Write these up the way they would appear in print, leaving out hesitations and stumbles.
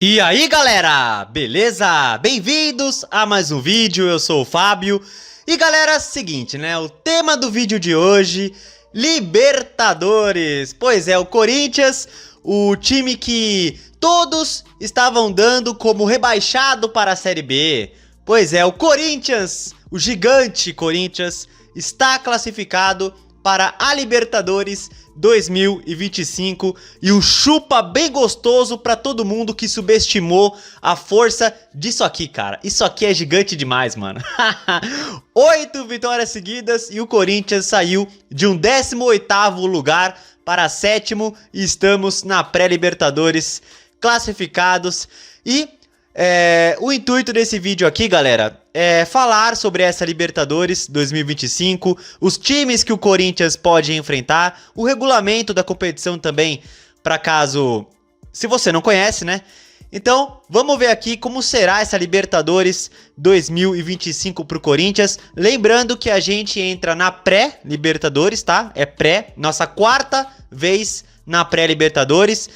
E aí galera, beleza? Bem-vindos a mais um vídeo, eu sou o Fábio. E galera, seguinte, né, o tema do vídeo de hoje, Libertadores. Pois é, o Corinthians, o time que todos estavam dando como rebaixado para a Série B. Pois é, o Corinthians, o gigante Corinthians, está classificado para a Libertadores 2025 e um chupa bem gostoso pra todo mundo que subestimou a força disso aqui, cara. Isso aqui é gigante demais, mano. 8 vitórias seguidas e o Corinthians saiu de um 18º lugar para 7º e estamos na pré-Libertadores classificados. E o intuito desse vídeo aqui, galera, é falar sobre essa Libertadores 2025, os times que o Corinthians pode enfrentar, o regulamento da competição também, para caso, se você não conhece, né? Então, vamos ver aqui como será essa Libertadores 2025 para o Corinthians. Lembrando que a gente entra na pré-Libertadores, tá? É pré, nossa quarta vez na pré-Libertadores.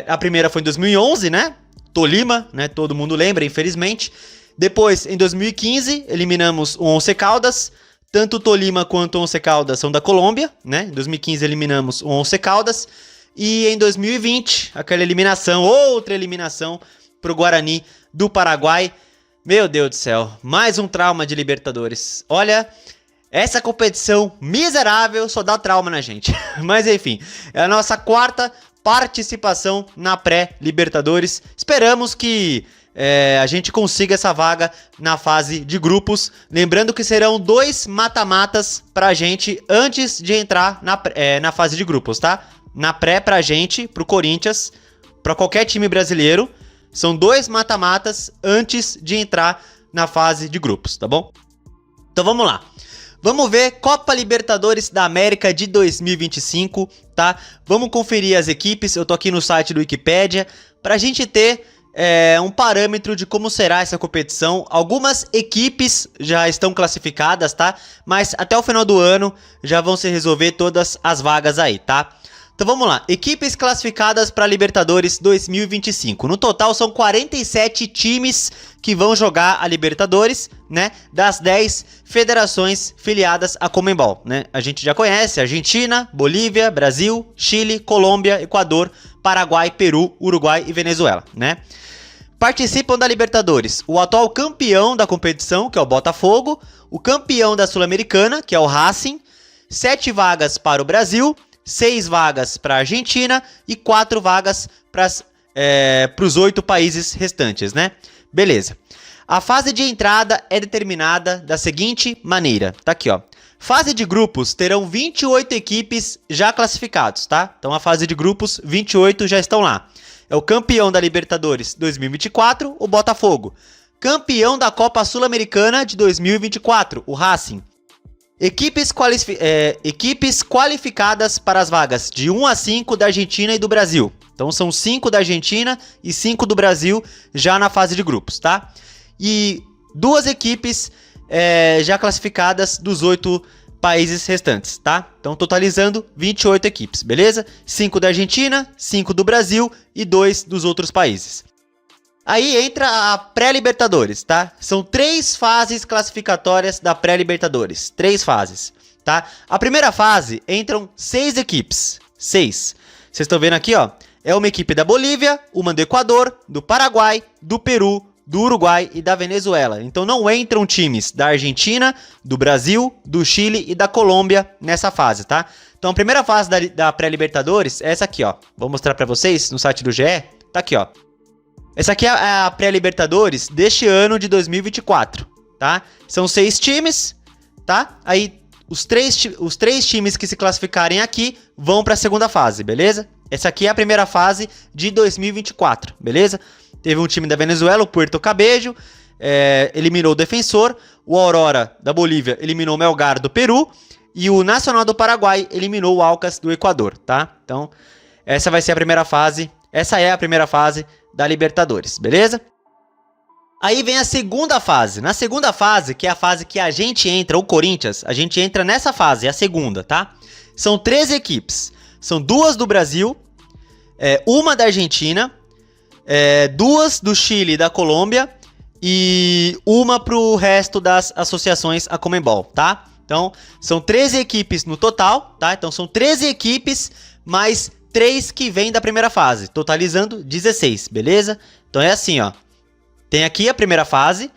A primeira foi em 2011, né? Tolima, né? Todo mundo lembra, infelizmente. Depois, em 2015, eliminamos o Once Caldas. Tanto o Tolima quanto o Once Caldas são da Colômbia, né? Em 2015 eliminamos o Once Caldas. E em 2020, aquela eliminação, outra eliminação para o Guarani do Paraguai. Meu Deus do céu, mais um trauma de Libertadores. Olha, essa competição miserável só dá trauma na gente. Mas enfim, é a nossa quarta participação na pré-Libertadores. Esperamos que a gente consiga essa vaga na fase de grupos. Lembrando que serão 2 mata-matas pra gente antes de entrar na fase de grupos, tá? Na pré pra gente, pro Corinthians, pra qualquer time brasileiro, são 2 mata-matas antes de entrar na fase de grupos, tá bom? Então vamos lá. Vamos ver Copa Libertadores da América de 2025, tá? Vamos conferir as equipes, eu tô aqui no site do Wikipedia, pra gente ter um parâmetro de como será essa competição. Algumas equipes já estão classificadas, tá? Mas até o final do ano já vão se resolver todas as vagas aí, tá? Então vamos lá, equipes classificadas para Libertadores 2025. No total são 47 times que vão jogar a Libertadores, né? Das 10 federações filiadas à Conmebol, né? A gente já conhece Argentina, Bolívia, Brasil, Chile, Colômbia, Equador, Paraguai, Peru, Uruguai e Venezuela, né? Participam da Libertadores o atual campeão da competição, que é o Botafogo, o campeão da Sul-Americana, que é o Racing, 7 vagas para o Brasil, 6 vagas para a Argentina e 4 vagas para os 8 países restantes, né? Beleza. A fase de entrada é determinada da seguinte maneira. Tá aqui, ó. Fase de grupos terão 28 equipes já classificados, tá? Então a fase de grupos, 28 já estão lá. É o campeão da Libertadores 2024, o Botafogo. Campeão da Copa Sul-Americana de 2024, o Racing. Equipes qualificadas para as vagas de 1 a 5 da Argentina e do Brasil. Então são 5 da Argentina e 5 do Brasil já na fase de grupos, tá? E 2 equipes já classificadas dos 8 países restantes, tá? Então totalizando 28 equipes, beleza? 5 da Argentina, 5 do Brasil e 2 dos outros países. Aí entra a pré-Libertadores, tá? São 3 fases classificatórias da pré-Libertadores. 3 fases, tá? A primeira fase entram 6 equipes. 6. Vocês estão vendo aqui, ó. É uma equipe da Bolívia, uma do Equador, do Paraguai, do Peru, do Uruguai e da Venezuela. Então não entram times da Argentina, do Brasil, do Chile e da Colômbia nessa fase, tá? Então a primeira fase da pré-Libertadores é essa aqui, ó. Vou mostrar pra vocês no site do GE. Tá aqui, ó. Essa aqui é a pré-Libertadores deste ano de 2024, tá? São 6 times, tá? Aí os três times que se classificarem aqui vão para a segunda fase, beleza? Essa aqui é a primeira fase de 2024, beleza? Teve um time da Venezuela, o Puerto Cabello, eliminou o Defensor, o Aurora da Bolívia eliminou o Melgar do Peru e o Nacional do Paraguai eliminou o Alcas do Equador, tá? Então, essa vai ser a primeira fase, essa é a primeira fase da Libertadores, beleza? Aí vem a segunda fase. Na segunda fase, que é a fase que a gente entra, o Corinthians, a gente entra nessa fase, é a segunda, tá? São 13 equipes. São 2 do Brasil, uma da Argentina, 2 do Chile e da Colômbia e uma pro resto das associações a Conmebol, tá? Então, são 13 equipes no total, tá? Então, são 13 equipes mais 3 que vêm da primeira fase, totalizando 16, beleza? Então, é assim, ó. Tem aqui a primeira fase,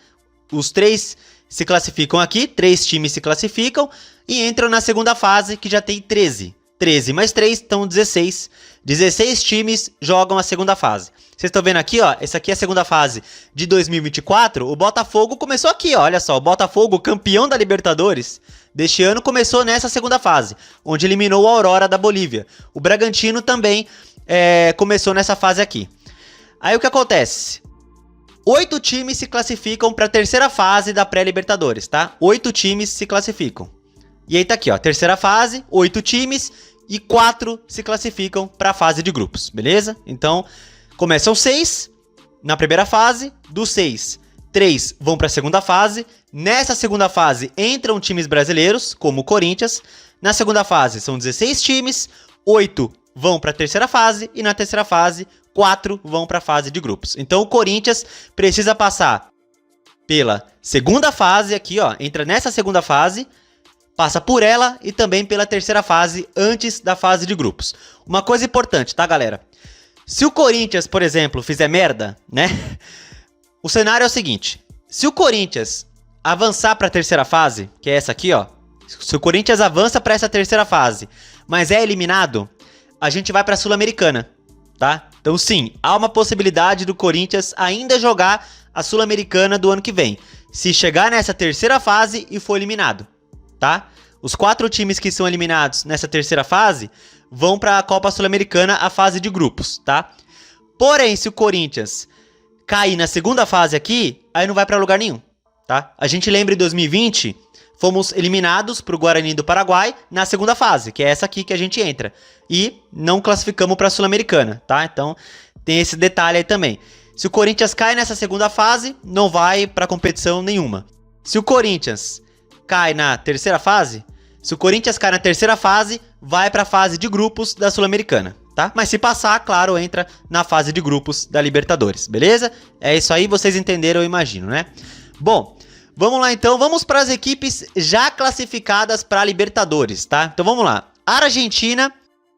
os 3 se classificam aqui, 3 times se classificam e entram na segunda fase, que já tem 13. 13 mais 3, então 16. 16 times jogam a segunda fase. Vocês estão vendo aqui, ó, essa aqui é a segunda fase de 2024. O Botafogo começou aqui, ó, olha só. O Botafogo, campeão da Libertadores deste ano, começou nessa segunda fase, onde eliminou o Aurora da Bolívia. O Bragantino também começou nessa fase aqui. Aí o que acontece? 8 times se classificam para a terceira fase da pré-Libertadores, tá? 8 times se classificam. E aí tá aqui, ó, terceira fase, 8 times e 4 se classificam para a fase de grupos, beleza? Então, começam 6 na primeira fase, dos 6, 3 vão para a segunda fase. Nessa segunda fase entram times brasileiros, como o Corinthians. Na segunda fase são 16 times, 8 vão para a terceira fase e na terceira fase 4 vão para a fase de grupos. Então o Corinthians precisa passar pela segunda fase aqui, ó, entra nessa segunda fase, passa por ela e também pela terceira fase antes da fase de grupos. Uma coisa importante, tá, galera? Se o Corinthians, por exemplo, fizer merda, né? O cenário é o seguinte: se o Corinthians avançar para a terceira fase, que é essa aqui, ó, se o Corinthians avança para essa terceira fase, mas é eliminado, a gente vai para a Sul-Americana, tá? Então sim, há uma possibilidade do Corinthians ainda jogar a Sul-Americana do ano que vem, se chegar nessa terceira fase e for eliminado, tá? Os 4 times que são eliminados nessa terceira fase vão para a Copa Sul-Americana, a fase de grupos, tá? Porém, se o Corinthians cair na segunda fase aqui, aí não vai para lugar nenhum, tá? A gente lembra em 2020, fomos eliminados pro Guarani do Paraguai na segunda fase, que é essa aqui que a gente entra, e não classificamos para a Sul-Americana, tá? Então, tem esse detalhe aí também. Se o Corinthians cai nessa segunda fase, não vai para competição nenhuma. Se o Corinthians cai na terceira fase, vai para a fase de grupos da Sul-Americana, tá? Mas se passar, claro, entra na fase de grupos da Libertadores, beleza? É isso aí, vocês entenderam, eu imagino, né? Bom, vamos lá então, vamos para as equipes já classificadas para a Libertadores, tá? Então vamos lá. A Argentina,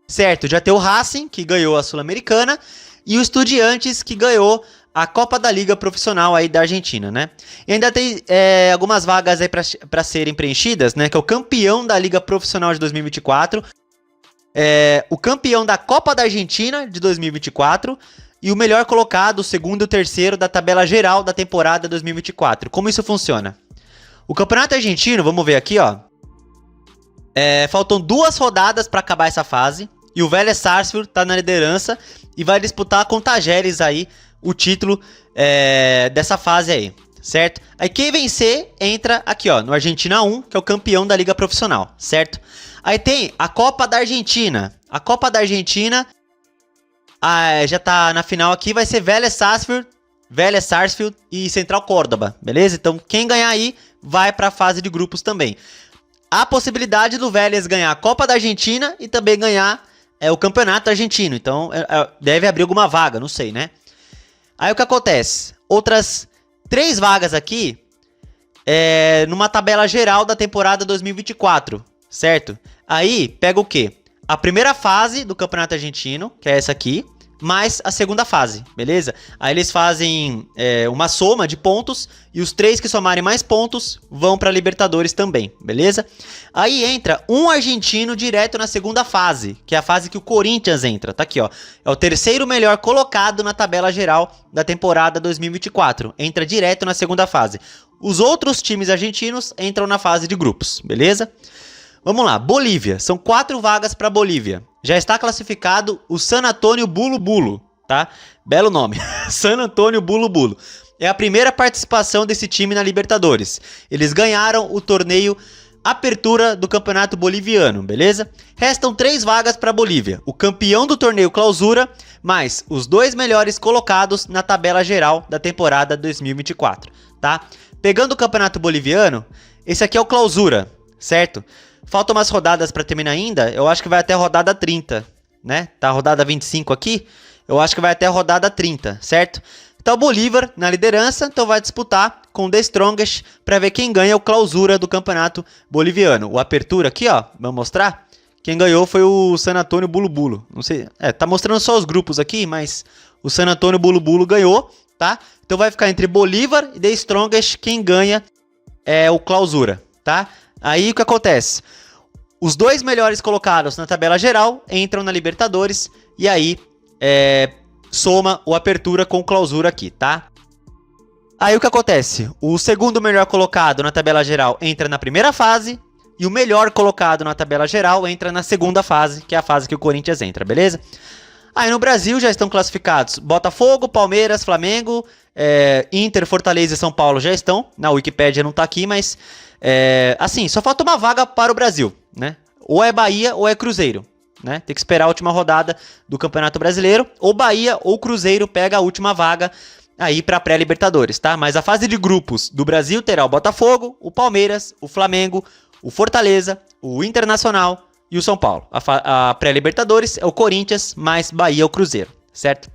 certo, já tem o Racing, que ganhou a Sul-Americana, e o Estudiantes, que ganhou a Copa da Liga Profissional aí da Argentina, né? E ainda tem algumas vagas aí para serem preenchidas, né? Que é o campeão da Liga Profissional de 2024, o campeão da Copa da Argentina de 2024 e o melhor colocado, o segundo e o terceiro da tabela geral da temporada 2024. Como isso funciona? O Campeonato Argentino, vamos ver aqui, ó. Faltam 2 rodadas para acabar essa fase e o Vélez Sarsfield tá na liderança e vai disputar com o Tajeres aí o título dessa fase aí, certo? Aí quem vencer entra aqui, ó, no Argentina 1, que é o campeão da Liga Profissional, certo? Aí tem a Copa da Argentina. A Copa da Argentina já tá na final aqui, vai ser Vélez Sarsfield e Central Córdoba, beleza? Então quem ganhar aí vai para a fase de grupos também. Há possibilidade do Vélez ganhar a Copa da Argentina e também ganhar o Campeonato Argentino. Então deve abrir alguma vaga, não sei, né? Aí o que acontece? Outras 3 vagas aqui numa tabela geral da temporada 2024, certo? Aí pega o quê? A primeira fase do Campeonato Argentino, que é essa aqui, mais a segunda fase, beleza? Aí eles fazem uma soma de pontos e os 3 que somarem mais pontos vão para Libertadores também, beleza? Aí entra um argentino direto na segunda fase, que é a fase que o Corinthians entra, tá aqui, ó. É o terceiro melhor colocado na tabela geral da temporada 2024, entra direto na segunda fase. Os outros times argentinos entram na fase de grupos, beleza? Vamos lá, Bolívia, são 4 vagas para Bolívia. Já está classificado o San Antonio Bulu Bulu, tá? Belo nome, San Antonio Bulu Bulu. É a primeira participação desse time na Libertadores. Eles ganharam o torneio Apertura do Campeonato Boliviano, beleza? Restam 3 vagas para Bolívia. O campeão do torneio Clausura, mais os 2 melhores colocados na tabela geral da temporada 2024, tá? Pegando o Campeonato Boliviano, esse aqui é o Clausura, certo? Faltam umas rodadas para terminar ainda, eu acho que vai até a rodada 30, né? Tá a rodada 25 aqui, Eu acho que vai até a rodada 30, certo? Então o Bolívar na liderança, então vai disputar com o The Strongest para ver quem ganha o clausura do campeonato boliviano. O apertura aqui, ó, vamos mostrar. Quem ganhou foi o San Antonio Bulu Bulu. Não sei, tá mostrando só os grupos aqui, mas o San Antonio Bulu Bulu ganhou, tá? Então vai ficar entre Bolívar e The Strongest, quem ganha é o clausura, tá? Aí o que acontece? Os dois melhores colocados na tabela geral entram na Libertadores e aí soma o apertura com o clausura aqui, tá? Aí o que acontece? O segundo melhor colocado na tabela geral entra na primeira fase e o melhor colocado na tabela geral entra na segunda fase, que é a fase que o Corinthians entra, beleza? Aí no Brasil já estão classificados Botafogo, Palmeiras, Flamengo, Inter, Fortaleza e São Paulo já estão. Na Wikipédia não tá aqui, mas assim, só falta uma vaga para o Brasil, né? Ou é Bahia ou é Cruzeiro, né? Tem que esperar a última rodada do Campeonato Brasileiro. Ou Bahia ou Cruzeiro pega a última vaga aí para pré-Libertadores, tá? Mas a fase de grupos do Brasil terá o Botafogo, o Palmeiras, o Flamengo, o Fortaleza, o Internacional e o São Paulo. A pré-Libertadores é o Corinthians mais Bahia ou Cruzeiro, certo?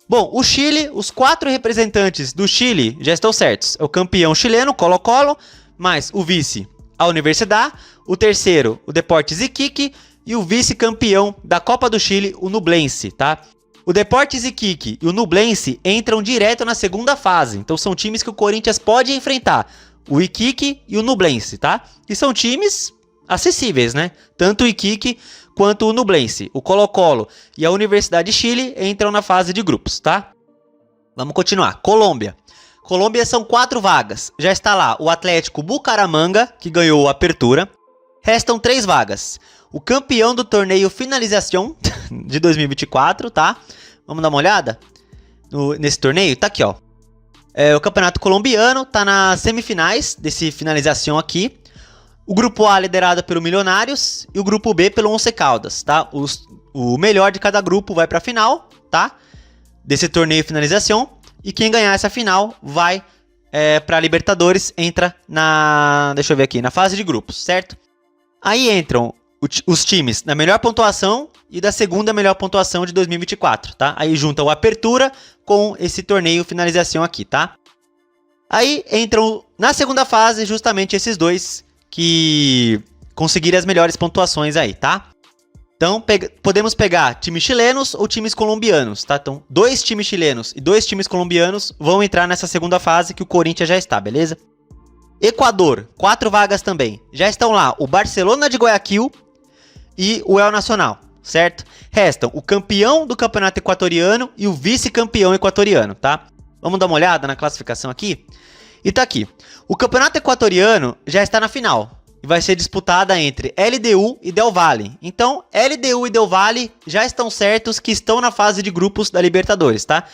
Bom, o Chile, os 4 representantes do Chile já estão certos. É o campeão chileno, Colo-Colo, mais o vice, a Universidad, o terceiro, o Deportes Iquique, e o vice-campeão da Copa do Chile, o Nublense, tá? O Deportes Iquique e o Nublense entram direto na segunda fase, então são times que o Corinthians pode enfrentar, o Iquique e o Nublense, tá? E são times acessíveis, né? Tanto o Iquique quanto o Nublense. O Colo-Colo e a Universidade de Chile entram na fase de grupos, tá? Vamos continuar. Colômbia. Colômbia são 4 vagas. Já está lá o Atlético Bucaramanga, que ganhou a apertura. Restam 3 vagas. O campeão do torneio Finalização de 2024, tá? Vamos dar uma olhada nesse torneio? Tá aqui, ó. O campeonato colombiano tá nas semifinais desse Finalização aqui. O grupo A liderado pelo Milionários e o grupo B pelo Once Caldas, tá? O melhor de cada grupo vai pra final, tá? Desse torneio Finalização. E quem ganhar essa final vai pra Libertadores, entra na... Deixa eu ver aqui, na fase de grupos, certo? Aí entram os times da melhor pontuação e da segunda melhor pontuação de 2024, tá? Aí junta o Apertura com esse torneio Finalização aqui, tá? Aí entram na segunda fase justamente esses dois que conseguirem as melhores pontuações aí, tá? Então podemos pegar times chilenos ou times colombianos, tá? Então 2 times chilenos e 2 times colombianos vão entrar nessa segunda fase que o Corinthians já está, beleza? Equador, 4 vagas também. Já estão lá o Barcelona de Guayaquil e o El Nacional, certo? Restam o campeão do campeonato equatoriano e o vice-campeão equatoriano, tá? Vamos dar uma olhada na classificação aqui? E tá aqui. O campeonato equatoriano já está na final e vai ser disputada entre LDU e Del Valle. Então, LDU e Del Valle já estão certos que estão na fase de grupos da Libertadores, tá?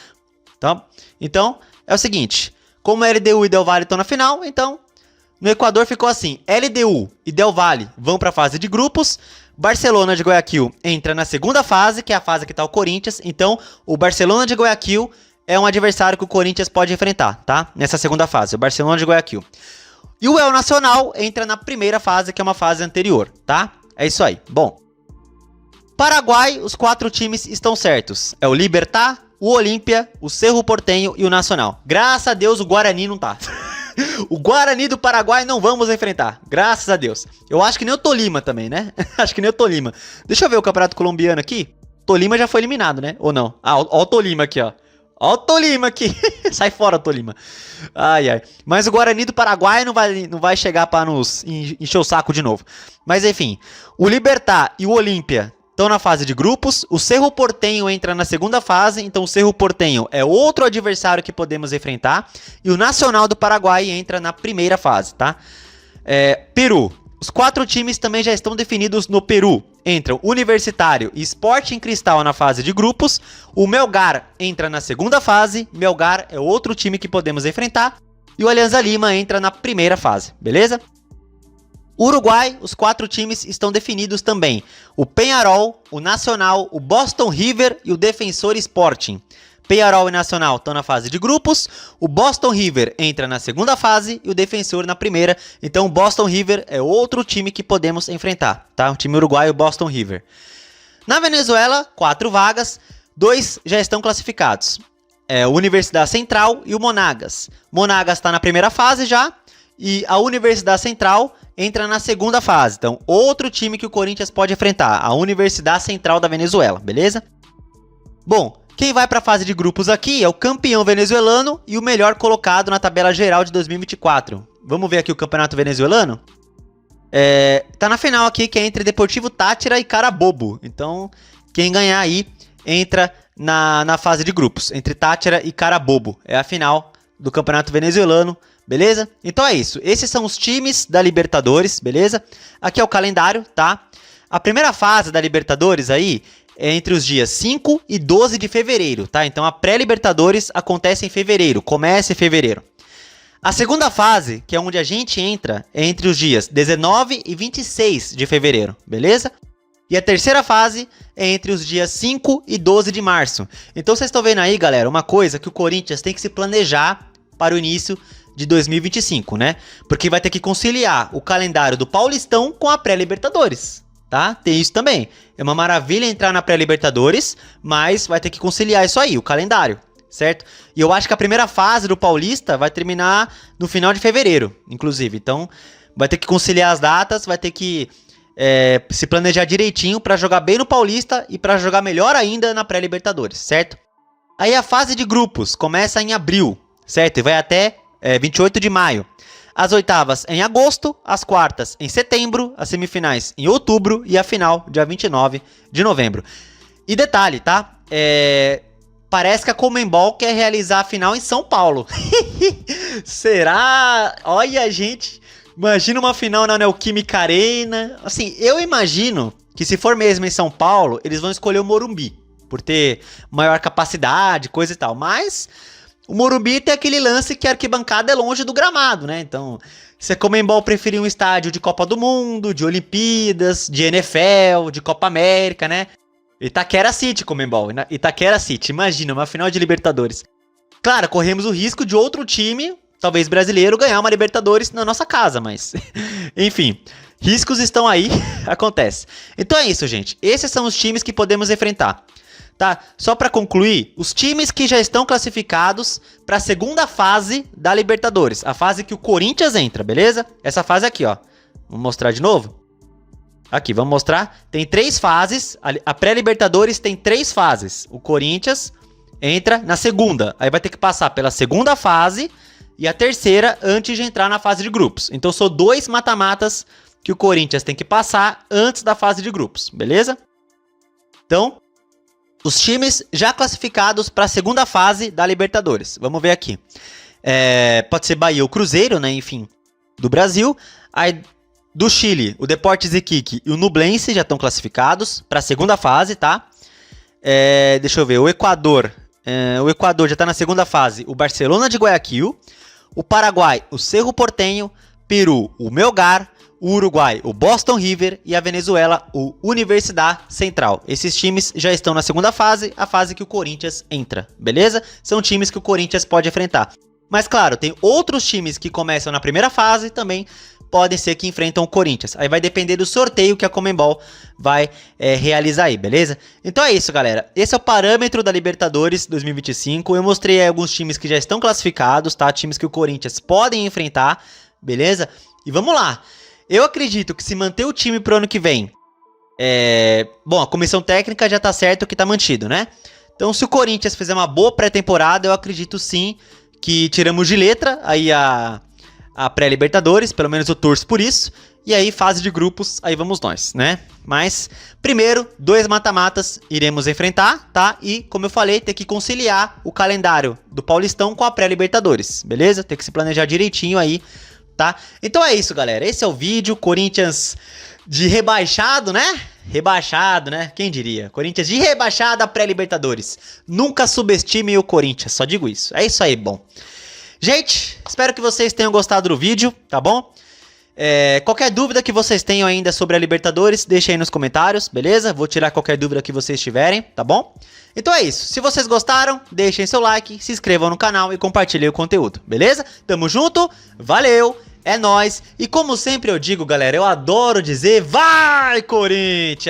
Então é o seguinte, como LDU e Del Valle estão na final, então no Equador ficou assim, LDU e Del Valle vão para a fase de grupos, Barcelona de Guayaquil entra na segunda fase, que é a fase que está o Corinthians, então o Barcelona de Guayaquil é um adversário que o Corinthians pode enfrentar, tá? Nessa segunda fase, o Barcelona de Guayaquil. E o El Nacional entra na primeira fase, que é uma fase anterior, tá? É isso aí. Bom, Paraguai, os 4 times estão certos. É o Libertad, o Olímpia, o Cerro Porteño e o Nacional. Graças a Deus o Guarani não tá. O Guarani do Paraguai não vamos enfrentar. Graças a Deus. Eu acho que nem o Tolima também, né? Acho que nem o Tolima. Deixa eu ver o campeonato colombiano aqui. Tolima já foi eliminado, né? Ou não? Ah, ó o Tolima aqui, ó. Ó o Tolima aqui. Sai fora, Tolima. Ai, ai. Mas o Guarani do Paraguai não vai chegar para nos encher o saco de novo. Mas enfim. O Libertad e o Olímpia estão na fase de grupos. O Cerro Porteño entra na segunda fase. Então o Cerro Porteño é outro adversário que podemos enfrentar. E o Nacional do Paraguai entra na primeira fase, tá? Peru. Os 4 times também já estão definidos no Peru. Entram Universitário e Sporting Cristal na fase de grupos. O Melgar entra na segunda fase. Melgar é outro time que podemos enfrentar. E o Alianza Lima entra na primeira fase, beleza? Uruguai, os 4 times estão definidos também. O Peñarol, o Nacional, o Boston River e o Defensor Sporting. Peñarol e Nacional estão na fase de grupos, o Boston River entra na segunda fase e o Defensor na primeira. Então o Boston River é outro time que podemos enfrentar, tá? O time uruguaio, Boston River. Na Venezuela, 4 vagas. dois já estão classificados. O Universidade Central e o Monagas. Monagas está na primeira fase já. E a Universidade Central entra na segunda fase. Então, outro time que o Corinthians pode enfrentar. A Universidade Central da Venezuela, beleza? Bom, quem vai para a fase de grupos aqui é o campeão venezuelano e o melhor colocado na tabela geral de 2024. Vamos ver aqui o campeonato venezuelano? Tá na final aqui, que é entre Deportivo Táchira e Carabobo. Então, quem ganhar aí entra na fase de grupos, entre Táchira e Carabobo. É a final do campeonato venezuelano, beleza? Então é isso. Esses são os times da Libertadores, beleza? Aqui é o calendário, tá? A primeira fase da Libertadores aí é entre os dias 5 e 12 de fevereiro, tá? Então a pré-Libertadores acontece em fevereiro, começa em fevereiro. A segunda fase, que é onde a gente entra, é entre os dias 19 e 26 de fevereiro, beleza? E a terceira fase é entre os dias 5 e 12 de março. Então vocês estão vendo aí, galera, uma coisa que o Corinthians tem que se planejar para o início de 2025, né? Porque vai ter que conciliar o calendário do Paulistão com a pré-Libertadores, tá? Tem isso também. É uma maravilha entrar na pré-Libertadores, mas vai ter que conciliar isso aí, o calendário, certo? E eu acho que a primeira fase do Paulista vai terminar no final de fevereiro, inclusive. Então vai ter que conciliar as datas, vai ter que se planejar direitinho para jogar bem no Paulista e para jogar melhor ainda na pré-Libertadores, certo? Aí a fase de grupos começa em abril, certo? E vai até 28 de maio. As oitavas em agosto, as quartas em setembro, as semifinais em outubro e a final dia 29 de novembro. E detalhe, tá? Parece que a Conmebol quer realizar a final em São Paulo. Será? Olha, gente... Imagina uma final na Neoquímica Arena. Assim, eu imagino que se for mesmo em São Paulo, eles vão escolher o Morumbi, por ter maior capacidade, coisa e tal. Mas o Morumbi tem aquele lance que a arquibancada é longe do gramado, né? Então, se a Conmebol preferir um estádio de Copa do Mundo, de Olimpíadas, de NFL, de Copa América, né? Itaquera City, Conmebol. Itaquera City, imagina, uma final de Libertadores. Claro, corremos o risco de outro time... talvez brasileiro, ganhar uma Libertadores na nossa casa, mas... enfim, riscos estão aí, acontece. Então é isso, gente. Esses são os times que podemos enfrentar, tá? Só para concluir, os times que já estão classificados para a segunda fase da Libertadores. A fase que o Corinthians entra, beleza? Essa fase aqui, ó. Vamos mostrar de novo? Aqui, vamos mostrar. Tem 3 fases. A pré-Libertadores tem 3 fases. O Corinthians entra na segunda. Aí vai ter que passar pela segunda fase... e a terceira antes de entrar na fase de grupos. Então são 2 mata-matas que o Corinthians tem que passar antes da fase de grupos, beleza? Então, os times já classificados para a segunda fase da Libertadores. Vamos ver aqui. Pode ser Bahia ou Cruzeiro, né? Enfim, do Brasil. Aí, do Chile, o Deportes Iquique e o Nublense já estão classificados para a segunda fase, tá? Deixa eu ver, o Equador já está na segunda fase, o Barcelona de Guayaquil. O Paraguai, o Cerro Porteño. Peru, o Melgar. O Uruguai, o Boston River. E a Venezuela, o Universidade Central. Esses times já estão na segunda fase, a fase que o Corinthians entra, beleza? São times que o Corinthians pode enfrentar. Mas claro, tem outros times que começam na primeira fase também podem ser que enfrentam o Corinthians. Aí vai depender do sorteio que a Conmebol vai realizar aí, beleza? Então é isso, galera. Esse é o parâmetro da Libertadores 2025. Eu mostrei aí alguns times que já estão classificados, tá? Times que o Corinthians podem enfrentar, beleza? E vamos lá. Eu acredito que se manter o time pro ano que vem... Bom, a comissão técnica já tá certo que tá mantido, né? Então se o Corinthians fizer uma boa pré-temporada, eu acredito sim que tiramos de letra aí a pré-Libertadores, pelo menos eu torço por isso. E aí, fase de grupos, aí vamos nós, né? Mas, primeiro, 2 mata-matas iremos enfrentar, tá? E, como eu falei, tem que conciliar o calendário do Paulistão com a pré-Libertadores, beleza? Tem que se planejar direitinho aí, tá? Então é isso, galera. Esse é o vídeo. Corinthians de rebaixado, né? Rebaixado, né? Quem diria? Corinthians de rebaixada pré-Libertadores. Nunca subestimem o Corinthians, só digo isso. É isso aí, bom. Gente, espero que vocês tenham gostado do vídeo, tá bom? Qualquer dúvida que vocês tenham ainda sobre a Libertadores, deixa aí nos comentários, beleza? Vou tirar qualquer dúvida que vocês tiverem, tá bom? Então é isso. Se vocês gostaram, deixem seu like, se inscrevam no canal e compartilhem o conteúdo, beleza? Tamo junto, valeu, é nóis. E como sempre eu digo, galera, eu adoro dizer, vai Corinthians!